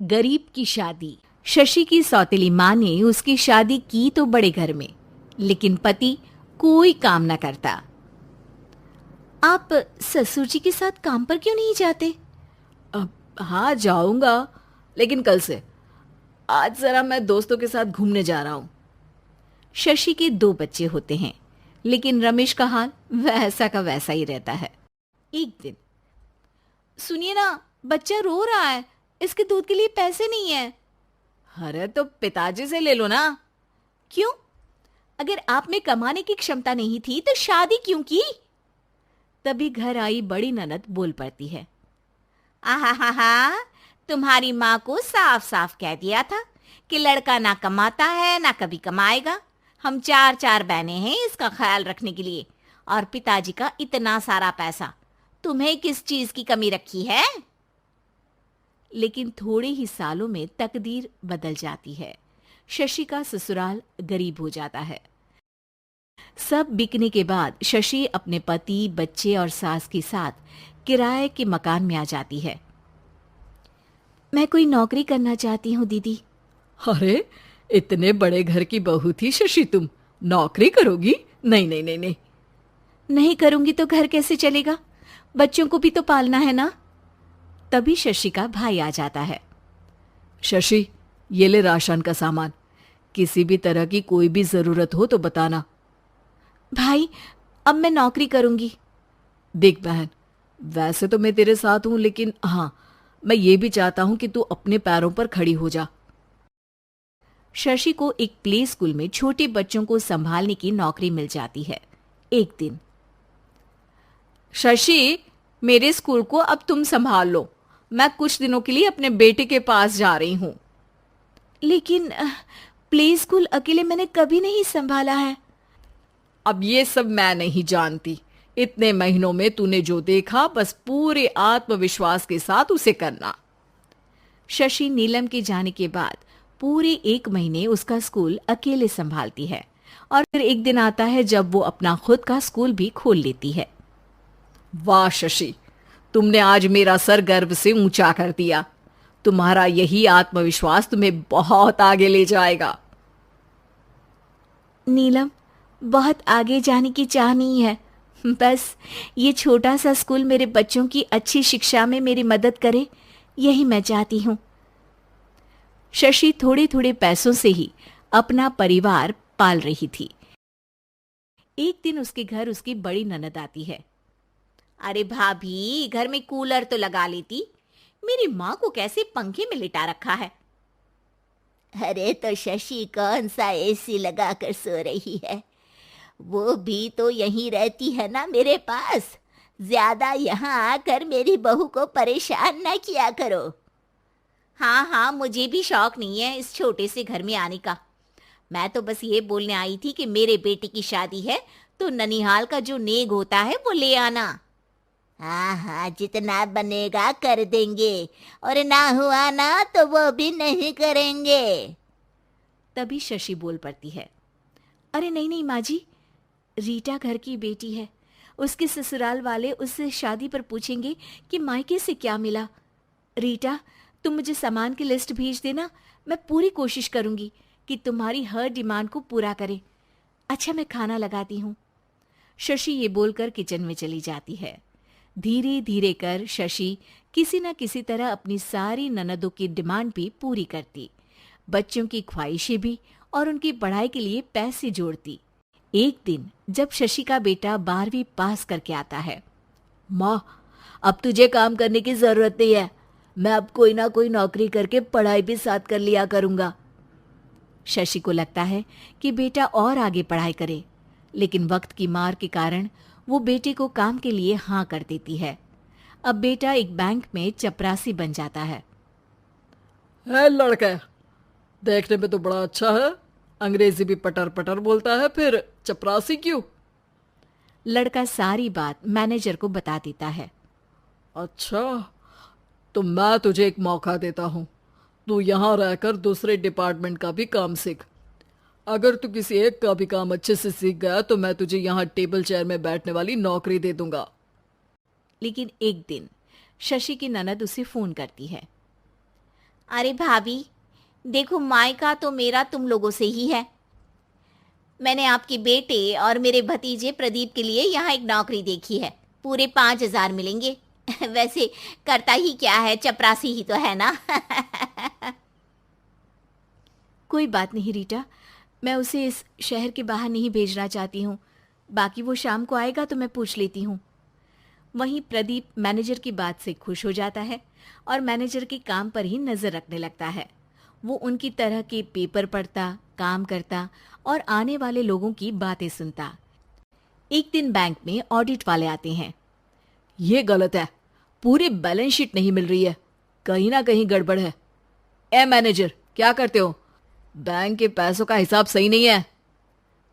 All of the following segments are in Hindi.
गरीब की शादी। शशि की सौतेली माँ ने उसकी शादी की तो बड़े घर में, लेकिन पति कोई काम न करता। आप ससुर जी के साथ काम पर क्यों नहीं जाते? अब हाँ जाऊंगा, लेकिन कल से। आज जरा मैं दोस्तों के साथ घूमने जा रहा हूँ। शशि के 2 बच्चे होते हैं, लेकिन रमेश का हाल वैसा का वैसा ही रहता है। एक दिन, सुनिए ना, बच्चा रो रहा है, इसके दूध के लिए पैसे नहीं है। अरे तो पिताजी से ले लो ना। क्यों? अगर आप में कमाने की क्षमता नहीं थी तो शादी क्यों की? तभी घर आई बड़ी ननद बोल पड़ती है। आहा हा हा, तुम्हारी माँ को साफ साफ कह दिया था कि लड़का ना कमाता है ना कभी कमाएगा। हम 4 बहनें हैं इसका ख्याल रखने के लिए, और पिताजी का इतना सारा पैसा, तुम्हें किस चीज की कमी रखी है? लेकिन थोड़े ही सालों में तकदीर बदल जाती है। शशि का ससुराल गरीब हो जाता है। सब बिकने के बाद शशि अपने पति, बच्चे और सास के साथ किराए के मकान में आ जाती है। मैं कोई नौकरी करना चाहती हूँ दीदी। अरे इतने बड़े घर की बहू थी शशि, तुम नौकरी करोगी? नहीं नहीं नहीं नहीं। नहीं करूंगी तो घर कैसे चलेगा? बच्चों को भी तो पालना है ना। तभी शशि का भाई आ जाता है। शशि, ये ले राशन का सामान, किसी भी तरह की कोई भी जरूरत हो तो बताना। भाई, अब मैं नौकरी करूंगी। देख बहन, वैसे तो मैं तेरे साथ हूं, लेकिन हाँ, मैं ये भी चाहता हूं कि तू अपने पैरों पर खड़ी हो जा। शशि को एक प्ले स्कूल में छोटे बच्चों को संभालने की नौकरी मिल जाती है। एक दिन, शशि, मेरे स्कूल को अब तुम संभाल लो। मैं कुछ दिनों के लिए अपने बेटे के पास जा रही हूं। लेकिन प्ले स्कूल अकेले मैंने कभी नहीं संभाला है। अब ये सब मैं नहीं जानती। इतने महीनों में तूने जो देखा, बस पूरे आत्मविश्वास के साथ उसे करना। शशि नीलम के जाने के बाद पूरे 1 महीने उसका स्कूल अकेले संभालती है, और फिर एक दिन आता है जब वो अपना खुद का स्कूल भी खोल लेती है। वाह शशि, तुमने आज मेरा सर गर्व से ऊंचा कर दिया। तुम्हारा यही आत्मविश्वास तुम्हें बहुत आगे ले जाएगा। नीलम, बहुत आगे जाने की चाह नहीं है, बस ये छोटा सा स्कूल मेरे बच्चों की अच्छी शिक्षा में मेरी मदद करे, यही मैं चाहती हूँ। शशि थोड़े थोड़े पैसों से ही अपना परिवार पाल रही थी। एक दिन उसके घर उसकी बड़ी ननद आती है। अरे भाभी, घर में कूलर तो लगा लेती, मेरी माँ को कैसे पंखे में लिटा रखा है? अरे तो शशि कौन सा एसी लगा कर सो रही है? वो भी तो यहीं रहती है ना मेरे पास। ज्यादा यहाँ आकर मेरी बहू को परेशान ना किया करो। हाँ हाँ, मुझे भी शौक नहीं है इस छोटे से घर में आने का। मैं तो बस ये बोलने आई थी कि मेरे बेटे की शादी है तो ननिहाल का जो नेग होता है वो ले आना। हाँ हाँ, जितना बनेगा कर देंगे, और ना हुआ ना तो वो भी नहीं करेंगे। तभी शशि बोल पड़ती है। अरे नहीं नहीं माँ जी, रीटा घर की बेटी है, उसके ससुराल वाले उससे शादी पर पूछेंगे कि मायके से क्या मिला। रीटा, तुम मुझे सामान की लिस्ट भेज देना, मैं पूरी कोशिश करूंगी कि तुम्हारी हर डिमांड को पूरा करे। अच्छा, मैं खाना लगाती हूँ। शशि ये बोलकर किचन में चली जाती है। धीरे धीरे कर शशि किसी न किसी तरह अपनी सारी ननदों की डिमांड भी पूरी करती, बच्चों की ख्वाहिशें भी, और उनकी पढ़ाई के लिए पैसे जोड़ती। एक दिन जब शशि का बेटा 12वीं पास करके आता है। माँ, अब तुझे काम करने की जरूरत नहीं है, मैं अब कोई ना कोई नौकरी करके पढ़ाई भी साथ कर लिया करूंगा। शशि को लगता है कि बेटा और आगे पढ़ाई करे, लेकिन वक्त की मार के कारण वो बेटे को काम के लिए हाँ कर देती है। अब बेटा एक बैंक में चपरासी बन जाता है। लड़का देखने में तो बड़ा अच्छा है, अंग्रेजी भी पटर पटर बोलता है, फिर चपरासी क्यों? लड़का सारी बात मैनेजर को बता देता है। अच्छा, तो मैं तुझे एक मौका देता हूँ, तू यहाँ रहकर दूसरे डिपार्टमेंट का भी काम सीख। अगर तू किसी एक का भी काम अच्छे से सीख गया तो मैं तुझे यहाँ टेबल चेयर में बैठने वाली नौकरी दे दूंगा। लेकिन एक दिन शशि की ननद उसे फोन करती है। अरे भाभी, देखो मायका तो मेरा तुम लोगों से ही है। मैंने आपके बेटे और मेरे भतीजे प्रदीप के लिए यहाँ एक नौकरी देखी है, पूरे 5,000 मिलेंगे। वैसे करता ही क्या है, चपरासी ही तो है ना। कोई बात नहीं रीटा, मैं उसे इस शहर के बाहर नहीं भेजना चाहती हूँ। बाकी वो शाम को आएगा तो मैं पूछ लेती हूँ। वहीं प्रदीप मैनेजर की बात से खुश हो जाता है और मैनेजर के काम पर ही नजर रखने लगता है। वो उनकी तरह के पेपर पढ़ता, काम करता और आने वाले लोगों की बातें सुनता। एक दिन बैंक में ऑडिट वाले आते हैं। ये गलत है, पूरी बैलेंस शीट नहीं मिल रही है, कहीं ना कहीं गड़बड़ है। ए मैनेजर, क्या करते हो? बैंक के पैसों का हिसाब सही नहीं है।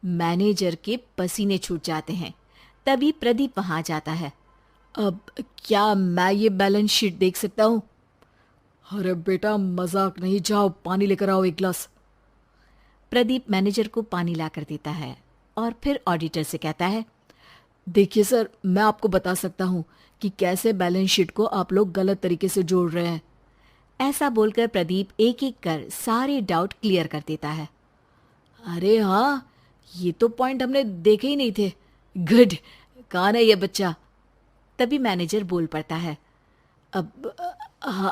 मैनेजर के पसीने छूट जाते हैं। तभी प्रदीप वहां जाता है। अब क्या मैं ये बैलेंस शीट देख सकता हूँ? अरे बेटा मजाक नहीं, जाओ पानी लेकर आओ एक गिलास। प्रदीप मैनेजर को पानी लाकर देता है और फिर ऑडिटर से कहता है, देखिए सर, मैं आपको बता सकता हूँ कि कैसे बैलेंस शीट को आप लोग गलत तरीके से जोड़ रहे हैं। ऐसा बोलकर प्रदीप एक एक कर सारे डाउट क्लियर कर देता है। अरे हाँ, ये तो पॉइंट हमने देखे ही नहीं थे। गुड, कौन है ये बच्चा? तभी मैनेजर बोल पड़ता है, अब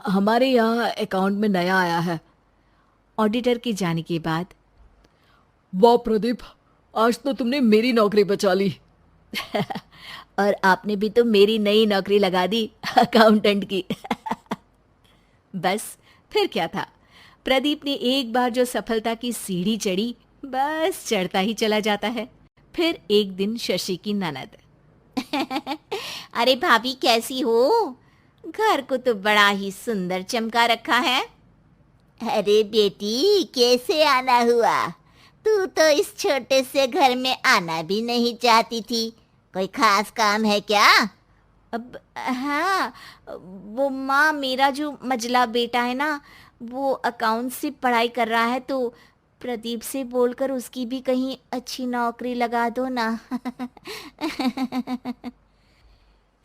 हमारे यहाँ अकाउंट में नया आया है। ऑडिटर के जाने के बाद, वाह प्रदीप, आज तो तुमने मेरी नौकरी बचा ली। और आपने भी तो मेरी नई नौकरी लगा दी, अकाउंटेंट की। बस फिर क्या था, प्रदीप ने एक बार जो सफलता की सीढ़ी चढ़ी, बस चढ़ता ही चला जाता है। फिर एक दिन शशि की ननद, अरे भाभी कैसी हो? घर को तो बड़ा ही सुंदर चमका रखा है। अरे बेटी, कैसे आना हुआ? तू तो इस छोटे से घर में आना भी नहीं चाहती थी। कोई खास काम है क्या? अब हाँ, वो माँ, मेरा जो मजला बेटा है ना, वो अकाउंट से पढ़ाई कर रहा है, तो प्रदीप से बोलकर उसकी भी कहीं अच्छी नौकरी लगा दो ना।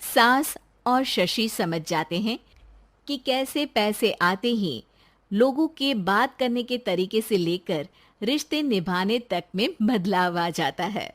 सास और शशि समझ जाते हैं कि कैसे पैसे आते ही लोगों के बात करने के तरीके से लेकर रिश्ते निभाने तक में बदलाव आ जाता है।